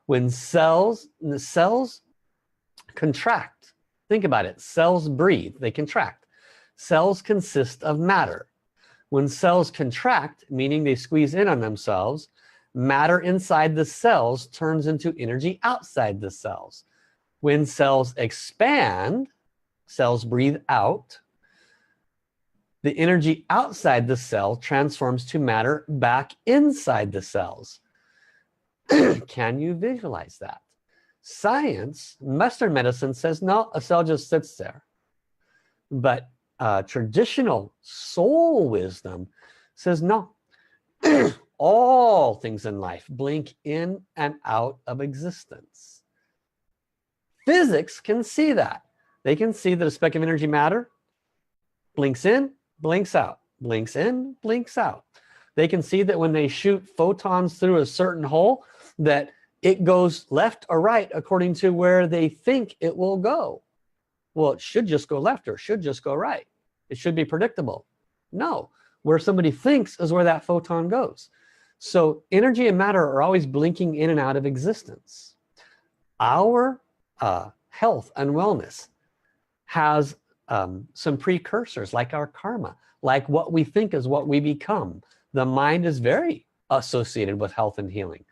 S1: when the cells contract, think about it, cells breathe, they contract. Cells consist of matter. When cells contract, meaning they squeeze in on themselves, matter inside the cells turns into energy outside the cells. When cells expand, cells breathe out, the energy outside the cell transforms to matter back inside the cells. Can you visualize that? Science, Western medicine says, no, a cell just sits there. But traditional soul wisdom says, no. All things in life blink in and out of existence. Physics can see that. They can see that a speck of energy matter blinks in, blinks out, blinks in, blinks out. They can see that when they shoot photons through a certain hole, that it goes left or right according to where they think it will go. Well, it should just go left or it should just go right. It should be predictable. No, where somebody thinks is where that photon goes. So energy and matter are always blinking in and out of existence. Our health and wellness has some precursors, like our karma, like what we think is what we become. The mind is very associated with health and healing.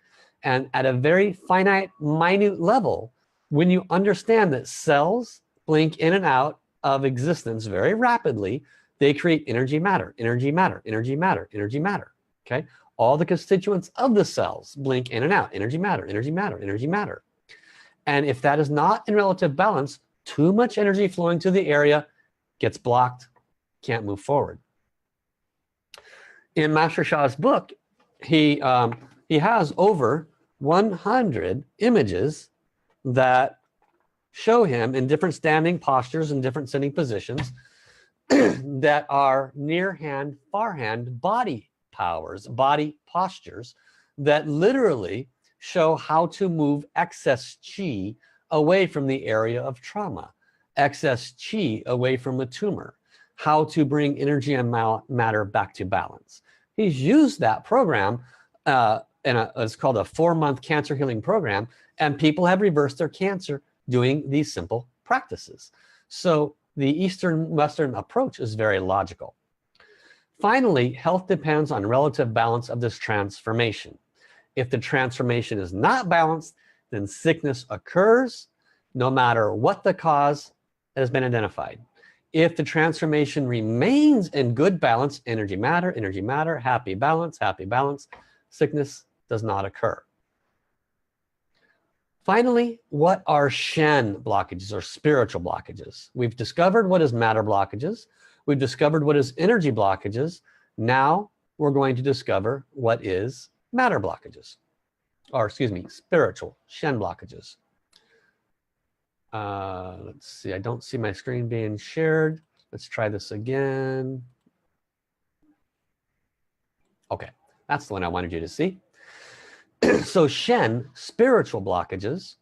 S1: And at a very finite, minute level, when you understand that cells blink in and out of existence very rapidly, they create energy matter, energy matter, energy matter, energy matter. Okay? All the constituents of the cells blink in and out, energy matter, energy matter, energy matter. And if that is not in relative balance, too much energy flowing to the area gets blocked, can't move forward. In Master Sha's book, he has over 100 images that show him in different standing postures and different sitting positions that are near hand, far hand body powers, body postures that literally show how to move excess chi away from the area of trauma, excess chi away from a tumor, how to bring energy and matter back to balance. He's used that program it's called a 4-month cancer healing program, and people have reversed their cancer doing these simple practices. So the Eastern Western approach is very logical. Finally, health depends on relative balance of this transformation. If the transformation is not balanced, then sickness occurs no matter what the cause has been identified. If the transformation remains in good balance, energy matter, happy balance, sickness does not occur. Finally, what are Shen blockages or spiritual blockages? We've discovered what is matter blockages. We've discovered what is energy blockages. Now we're going to discover what is matter blockages, or excuse me, spiritual Shen blockages. Let's see, I don't see my screen being shared. Let's try this again. Okay, that's the one I wanted you to see. So Shen, spiritual blockages.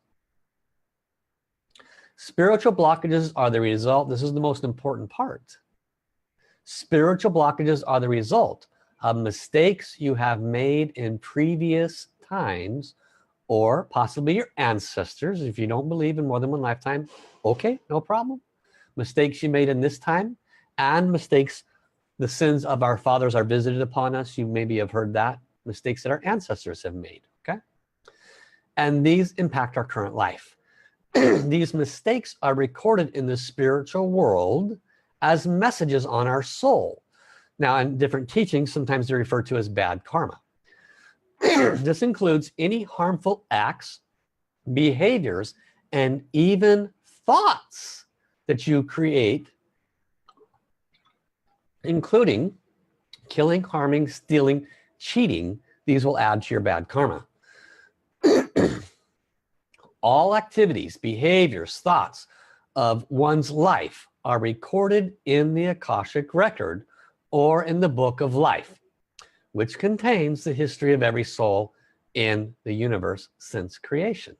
S1: Spiritual blockages are the result, this is the most important part. Spiritual blockages are the result of mistakes you have made in previous times, or possibly your ancestors. If you don't believe in more than one lifetime, okay, no problem. Mistakes you made in this time, and mistakes, the sins of our fathers are visited upon us. You maybe have heard that. Mistakes that our ancestors have made, okay? And these impact our current life. These mistakes are recorded in the spiritual world as messages on our soul. Now, in different teachings, sometimes they're referred to as bad karma. This includes any harmful acts, behaviors, and even thoughts that you create, including killing, harming, stealing, cheating. These will add to your bad karma. All activities, behaviors, thoughts of one's life are recorded in the Akashic record or in the book of life, which contains the history of every soul in the universe since creation.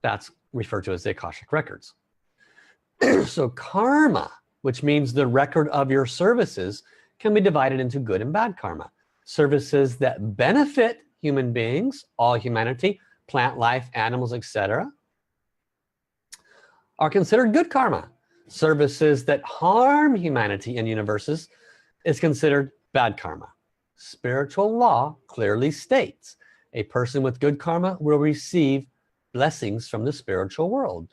S1: That's referred to as the Akashic records. So karma, which means the record of your services, can be divided into good and bad karma. Services that benefit human beings, all humanity, plant life, animals, etc., are considered good karma. Services that harm humanity and universes is considered bad karma. Spiritual law clearly states a person with good karma will receive blessings from the spiritual world.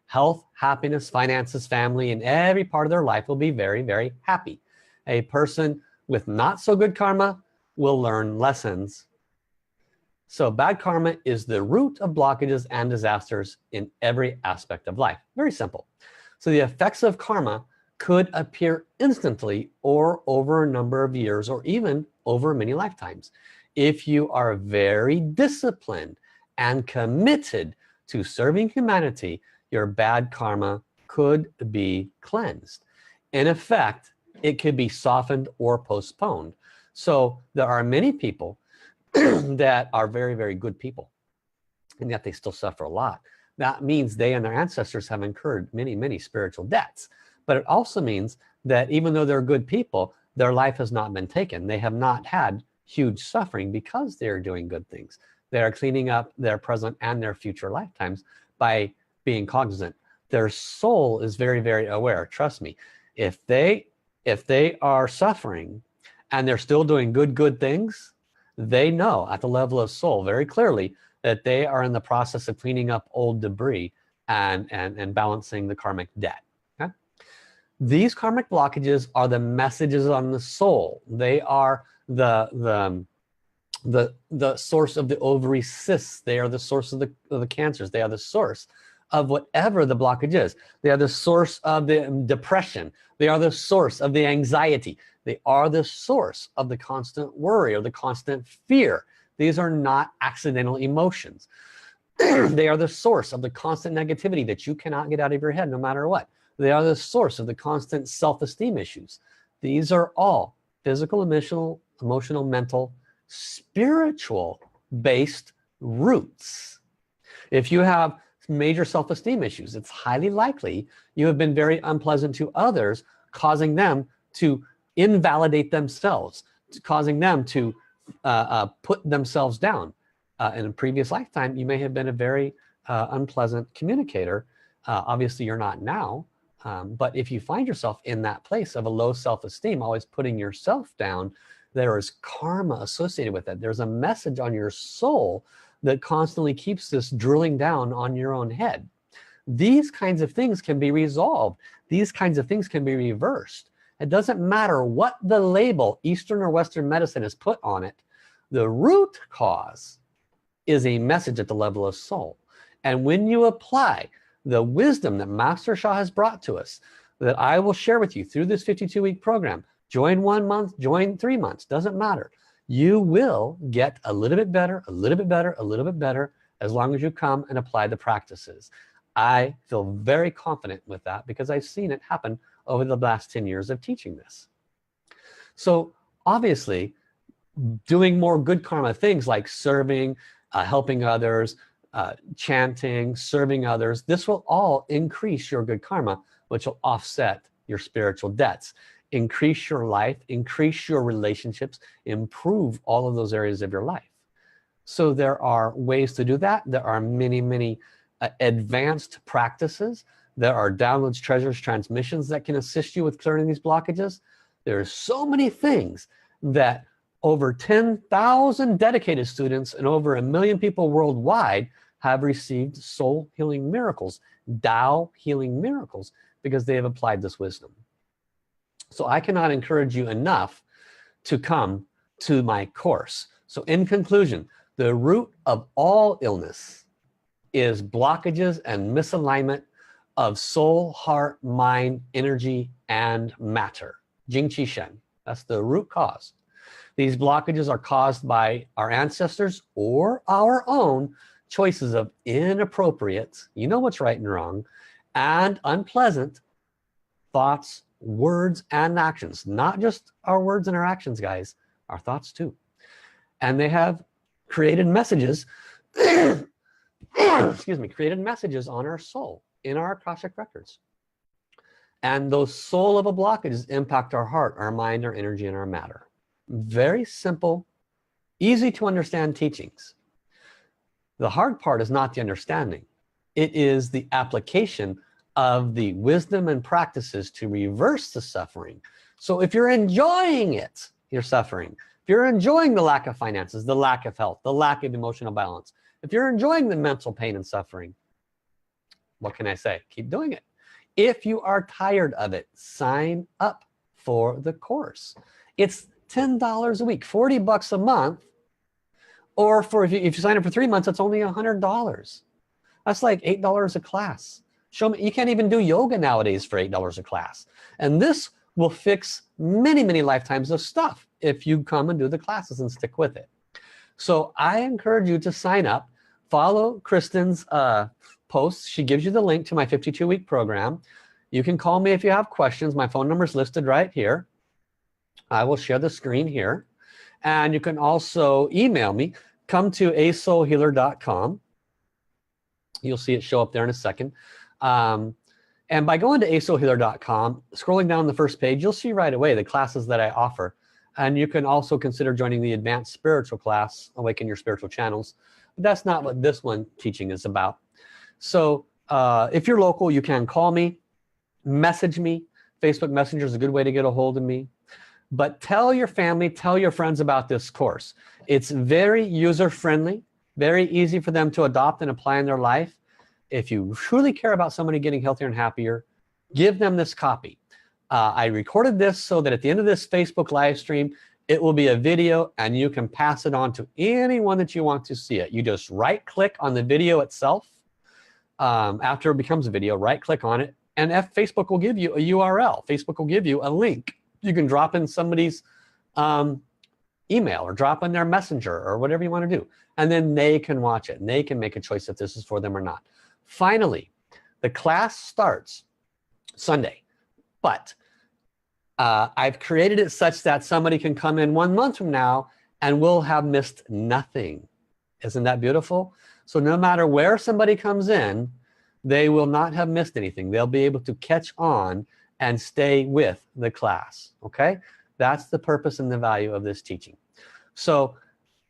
S1: Health, happiness, finances, family, and every part of their life will be very, very happy. A person with not so good karma will learn lessons. So bad karma is the root of blockages and disasters in every aspect of life. Very simple. So the effects of karma could appear instantly or over a number of years or even over many lifetimes. If you are very disciplined and committed to serving humanity, your bad karma could be cleansed. In effect, it could be softened or postponed. So there are many people that are very, very good people, and yet they still suffer a lot. That means they and their ancestors have incurred many, many spiritual debts. But it also means that even though they're good people, their life has not been taken. They have not had huge suffering because they're doing good things. They are cleaning up their present and their future lifetimes by being cognizant. Their soul is very, very aware. Trust me, if they are suffering and they're still doing good things, they know at the level of soul very clearly that they are in the process of cleaning up old debris and balancing the karmic debt. Okay? These karmic blockages are the messages on the soul. They are the source of the ovary cysts. They are the source of the cancers. They are the source of whatever the blockage is. They are the source of the depression. They are the source of the anxiety. They are the source of the constant worry or the constant fear. These are not accidental emotions. They are the source of the constant negativity that you cannot get out of your head no matter what. They are the source of the constant self-esteem issues. These are all physical, emotional, mental, spiritual based roots. If you have major self-esteem issues, it's highly likely you have been very unpleasant to others, causing them to invalidate themselves, causing them to put themselves down. In a previous lifetime, you may have been a very unpleasant communicator. Obviously you're not now, but if you find yourself in that place of a low self-esteem, always putting yourself down, there is karma associated with it. There's a message on your soul that constantly keeps this drilling down on your own head. These kinds of things can be resolved. These kinds of things can be reversed. It doesn't matter what the label Eastern or Western medicine has put on it. The root cause is a message at the level of soul. And when you apply the wisdom that Master Sha has brought to us, that I will share with you through this 52-week program, join 1 month, join 3 months, doesn't matter. You will get a little bit better, a little bit better, a little bit better, as long as you come and apply the practices. I feel very confident with that because I've seen it happen over the last 10 years of teaching this. So obviously, doing more good karma things like serving, helping others, chanting, serving others, this will all increase your good karma, which will offset your spiritual debts, increase your life, increase your relationships, improve all of those areas of your life. So there are ways to do that. There are many advanced practices. There are downloads, treasures, transmissions that can assist you with clearing these blockages. There are so many things that over 10,000 dedicated students and over 1 million people worldwide have received soul healing miracles, Tao healing miracles, because they have applied this wisdom. So I cannot encourage you enough to come to my course. So in conclusion, the root of all illness is blockages and misalignment of soul, heart, mind, energy, and matter. Jing Qi Shen. That's the root cause. These blockages are caused by our ancestors or our own choices of inappropriate, you know what's right and wrong, and unpleasant thoughts, words, and actions. Not just our words and our actions, guys, our thoughts too. And they have created messages, excuse me, created messages on our soul, in our Akashic records. And those soul level blockages impact our heart, our mind, our energy, and our matter. Very simple, easy to understand teachings. The hard part is not the understanding. It is the application of the wisdom and practices to reverse the suffering. So if you're enjoying it, you're suffering. If you're enjoying the lack of finances, the lack of health, the lack of emotional balance, if you're enjoying the mental pain and suffering, what can I say? Keep doing it. If you are tired of it, sign up for the course. It's $10 a week, 40 bucks a month, or if you sign up for 3 months, it's only $100. That's like $8 a class. Show me, you can't even do yoga nowadays for $8 a class. And this will fix many lifetimes of stuff if you come and do the classes and stick with it. So I encourage you to sign up, follow Kristen's posts. She gives you the link to my 52-week program. You can call me if you have questions. My phone number is listed right here. I will share the screen here. And you can also email me. Come to asoulhealer.com. You'll see it show up there in a second. And by going to asoulhealer.com, scrolling down the first page, you'll see right away the classes that I offer. And you can also consider joining the advanced spiritual class, Awaken Your Spiritual Channels. But that's not what this one teaching is about. So if you're local, you can call me, message me. Facebook Messenger is a good way to get a hold of me. But tell your family, tell your friends about this course. It's very user-friendly, very easy for them to adopt and apply in their life. If you truly care about somebody getting healthier and happier, give them this copy. I recorded this so that at the end of this Facebook live stream, it will be a video and you can pass it on to anyone that you want to see it. You just right-click on the video itself, after it becomes a video, right click on it, and Facebook will give you a URL. Facebook will give you a link. You can drop in somebody's email or drop in their messenger or whatever you want to do, and then they can watch it and they can make a choice if this is for them or not. Finally, the class starts Sunday, but I've created it such that somebody can come in 1 month from now and will have missed nothing. Isn't that beautiful? So no matter where somebody comes in, they will not have missed anything. They'll be able to catch on and stay with the class, okay? That's the purpose and the value of this teaching. So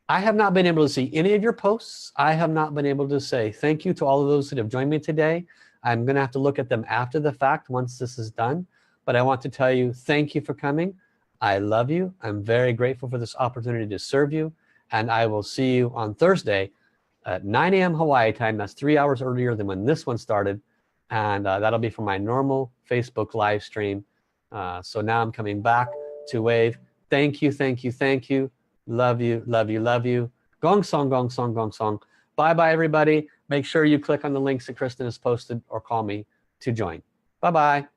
S1: I have not been able to see any of your posts. I have not been able to say thank you to all of those that have joined me today. I'm gonna have to look at them after the fact once this is done. But I want to tell you, thank you for coming. I love you. I'm very grateful for this opportunity to serve you. And I will see you on Thursday at 9 a.m. Hawaii time. That's 3 hours earlier than when this one started. And that'll be for my normal Facebook live stream. So now I'm coming back to wave. Thank you, thank you, thank you. Love you, love you, love you. Gong song, gong song, gong song. Bye-bye, everybody. Make sure you click on the links that Kristen has posted or call me to join. Bye-bye.